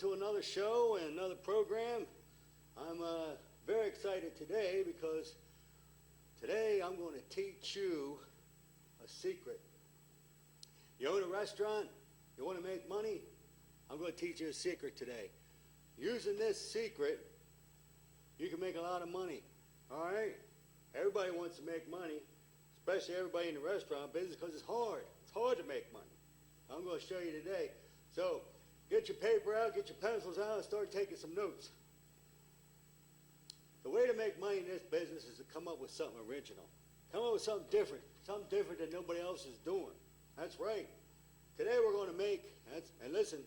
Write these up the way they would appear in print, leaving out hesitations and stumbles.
to another show and another program. I'm very excited today because today I'm going to teach you a secret. You own a restaurant? You want to make money? I'm going to teach you a secret today. Using this secret, you can make a lot of money. All right? Everybody wants to make money, especially everybody in the restaurant business, because it's hard. It's hard to make money. I'm going to show you today. So get your paper out, get your pencils out, and start taking some notes. The way to make money in this business is to come up with something original. Come up with something different that nobody else is doing. That's right. Today we're going to make, and listen,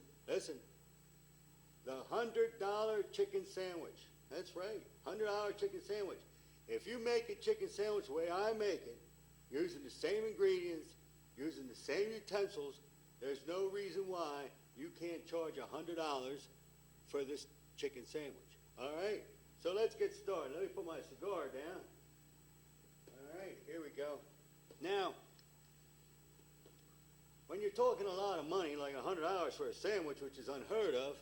the $100 chicken sandwich. That's right, $100 chicken sandwich. If you make a chicken sandwich the way I make it, using the same ingredients, using the same utensils, there's no reason why you can't charge $100 for this chicken sandwich. All right? So let's get started. Let me put my cigar down. All right, here we go. Now, when you're talking a lot of money, like $100 for a sandwich, which is unheard of,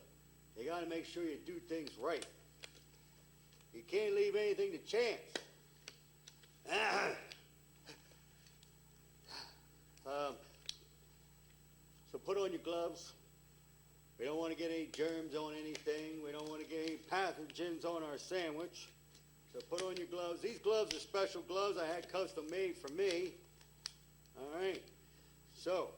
you got to make sure you do things right. You can't leave anything to chance. So put on your gloves. We don't want to get any germs on anything. We don't want to get any pathogens on our sandwich. So put on your gloves. These gloves are special gloves I had custom made for me. All right. So,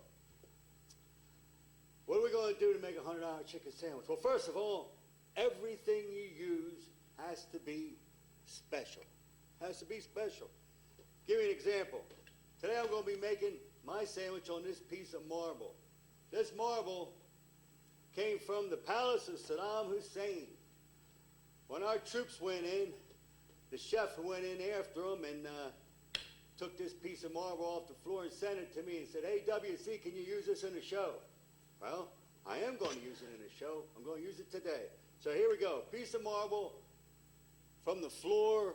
what are we going to do to make a $100 chicken sandwich? Well, first of all, everything you use has to be special. Has to be special. Give you an example. Today I'm going to be making my sandwich on this piece of marble. This marble came from the palace of Saddam Hussein. When our troops went in, the chef went in after them and took this piece of marble off the floor and sent it to me and said, "Hey, WC, can you use this in the show?" Well, I am going to use it in the show. I'm going to use it today. So here we go. Piece of marble from the floor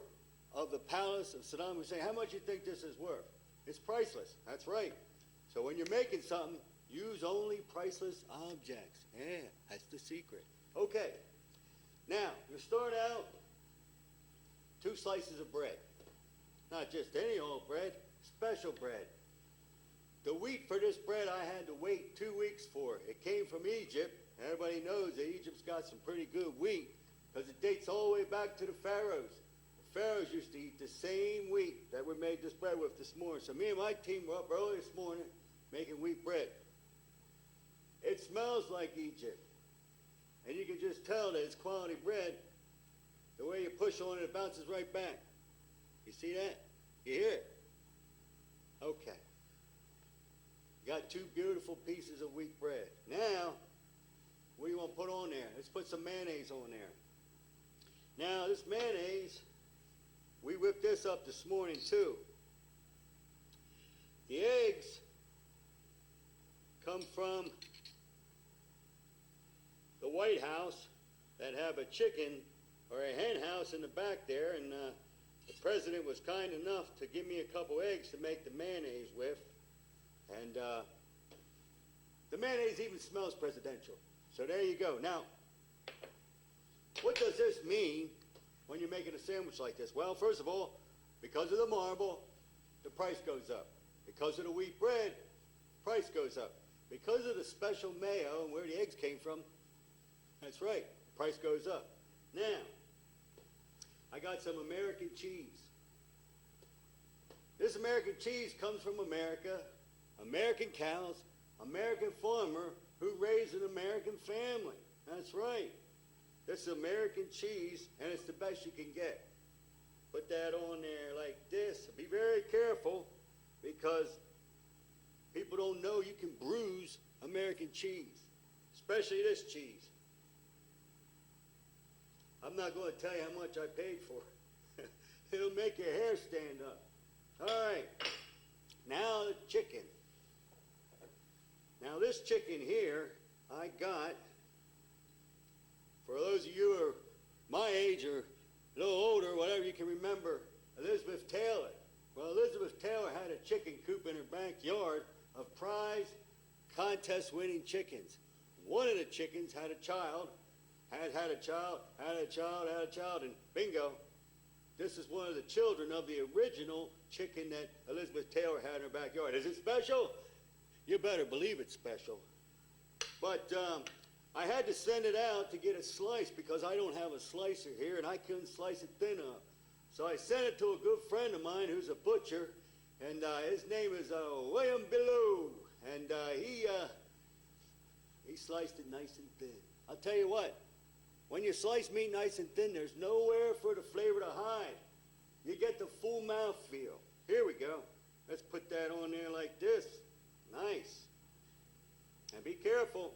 of the palace of Saddam Hussein. How much do you think this is worth? It's priceless. That's right. So when you're making something, use only priceless objects. Yeah, that's the secret. Okay. Now, you start out 2 slices of bread. Not just any old bread, special bread. The wheat for this bread I had to wait 2 weeks for. It came from Egypt. Everybody knows that Egypt's got some pretty good wheat because it dates all the way back to the pharaohs. The pharaohs used to eat the same wheat that we made this bread with this morning. So me and my team were up early this morning making wheat bread. It smells like Egypt. And you can just tell that it's quality bread. The way you push on it, it bounces right back. You see that? You hear it? Okay. Got 2 beautiful pieces of wheat bread. Now, what do you want to put on there? Let's put some mayonnaise on there. Now, this mayonnaise, we whipped this up this morning too. The eggs come from the White House that have a chicken or a hen house in the back there, and the president was kind enough to give me a couple eggs to make the mayonnaise with. And the mayonnaise even smells presidential. So there you go. Now, what does this mean when you're making a sandwich like this? Well, first of all, because of the marble, the price goes up. Because of the wheat bread, price goes up. Because of the special mayo and where the eggs came from, that's right, price goes up. Now, I got some American cheese. This American cheese comes from America. American cows, American farmer who raised an American family. That's right. This is American cheese, and it's the best you can get. Put that on there like this. Be very careful because people don't know you can bruise American cheese, especially this cheese. I'm not going to tell you how much I paid for it. It'll make your hair stand up. All right. Now the chicken. Now this chicken here, I got, for those of you who are my age or a little older, whatever you can remember, Elizabeth Taylor. Well, Elizabeth Taylor had a chicken coop in her backyard of prize contest-winning chickens. One of the chickens had a child had a child, and bingo, this is one of the children of the original chicken that Elizabeth Taylor had in her backyard. Is it special? You better believe it's special. But I had to send it out to get a slice because I don't have a slicer here, and I couldn't slice it thin enough. So I sent it to a good friend of mine who's a butcher, and his name is William Billou, and he sliced it nice and thin. I'll tell you what, when you slice meat nice and thin, there's nowhere for the flavor to hide. You get the full mouth feel. Here we go. Let's put that on there like this. Nice. And be careful.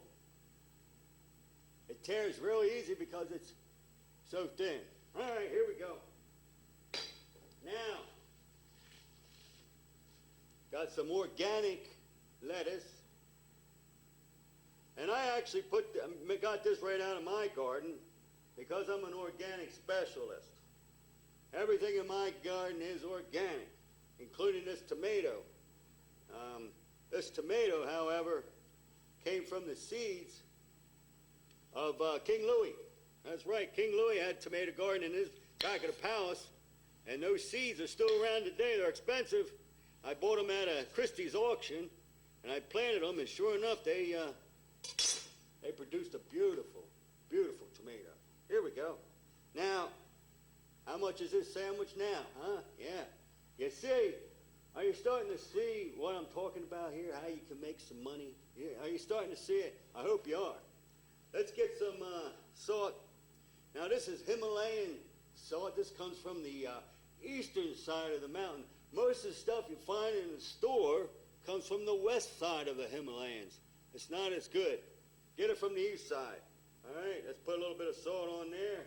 It tears really easy because it's so thin. All right, here we go. Now, got some organic lettuce. And I actually got this right out of my garden because I'm an organic specialist. Everything in my garden is organic, including this tomato. This tomato, however, came from the seeds of King Louis. That's right, King Louis had a tomato garden in his back of the palace, and those seeds are still around today. They're expensive. I bought them at a Christie's auction, and I planted them, and sure enough, they produced a beautiful, beautiful tomato. Here we go. Now, how much is this sandwich now, huh? Yeah. You see, are you starting to see what I'm talking about here, how you can make some money? Yeah. Are you starting to see it? I hope you are. Let's get some salt. Now, this is Himalayan salt. This comes from the eastern side of the mountain. Most of the stuff you find in the store comes from the west side of the Himalayas. It's not as good. Get it from the east side. All right, let's put a little bit of salt on there.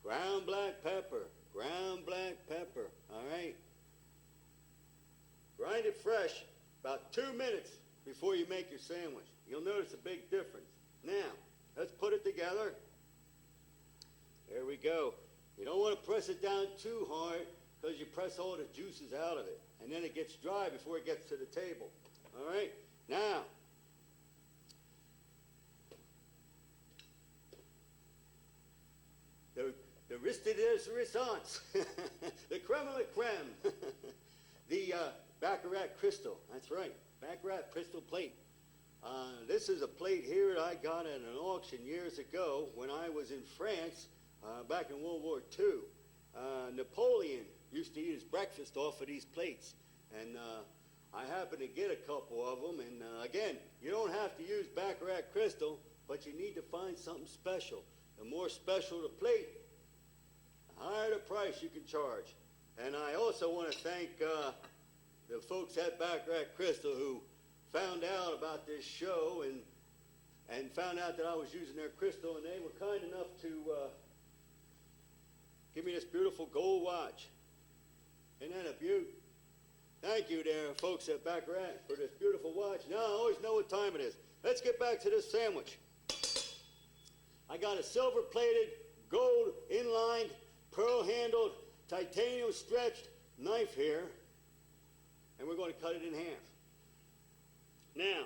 Ground black pepper. Ground black pepper. All right. Grind it fresh about 2 minutes before you make your sandwich. You'll notice a big difference. Now, let's put it together. There we go. You don't want to press it down too hard because you press all the juices out of it. And then it gets dry before it gets to the table. All right? Now, the risque des risants, the creme of the creme, the Baccarat crystal. That's right, Baccarat crystal plate. This is a plate here that I got at an auction years ago when I was in France back in World War II. Napoleon used to eat his breakfast off of these plates, and I happened to get a couple of them. And again, you don't have to use Baccarat crystal, but you need to find something special. The more special the plate, the higher the price you can charge. And I also want to thank the folks at Baccarat Crystal who found out about this show and found out that I was using their crystal, and they were kind enough to give me this beautiful gold watch. Isn't that a beaut? Thank you there, folks at Baccarat, for this beautiful watch. Now I always know what time it is. Let's get back to this sandwich. I got a silver-plated, gold inlined, pearl-handled, titanium stretched knife here, and we're going to cut it in half. Now,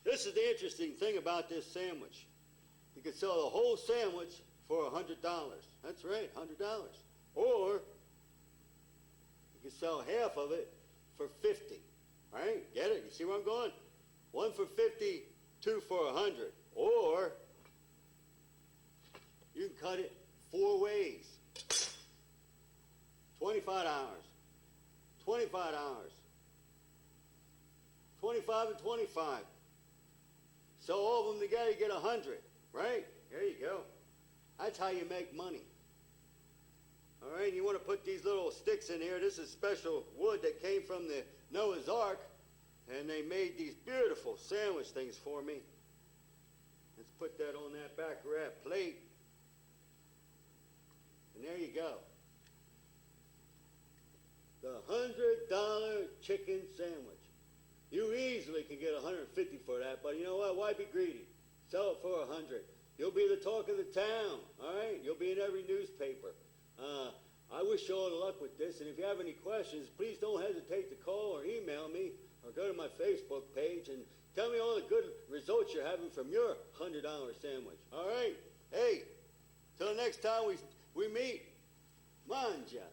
this is the interesting thing about this sandwich. You can sell the whole sandwich for $100. That's right, $100. Or you can sell half of it for $50. All right, get it? You see where I'm going? One for $50, two for $100. Or you can cut it 4 ways. $25. $25. 25 and 25. So all of them together, you get 100, right? There you go. That's how you make money. All right, you want to put these little sticks in here. This is special wood that came from the Noah's Ark, and they made these beautiful sandwich things for me. Let's put that on that Baccarat plate. And there you go. The $100 chicken sandwich. You easily can get $150 for that, but you know what? Why be greedy? Sell it for $100. You'll be the talk of the town, all right? You'll be in every newspaper. I wish you all the luck with this, and if you have any questions, please don't hesitate to call or email me, or go to my Facebook page and tell me all the good results you're having from your $100 sandwich. All right? Hey, till next time we meet, manja.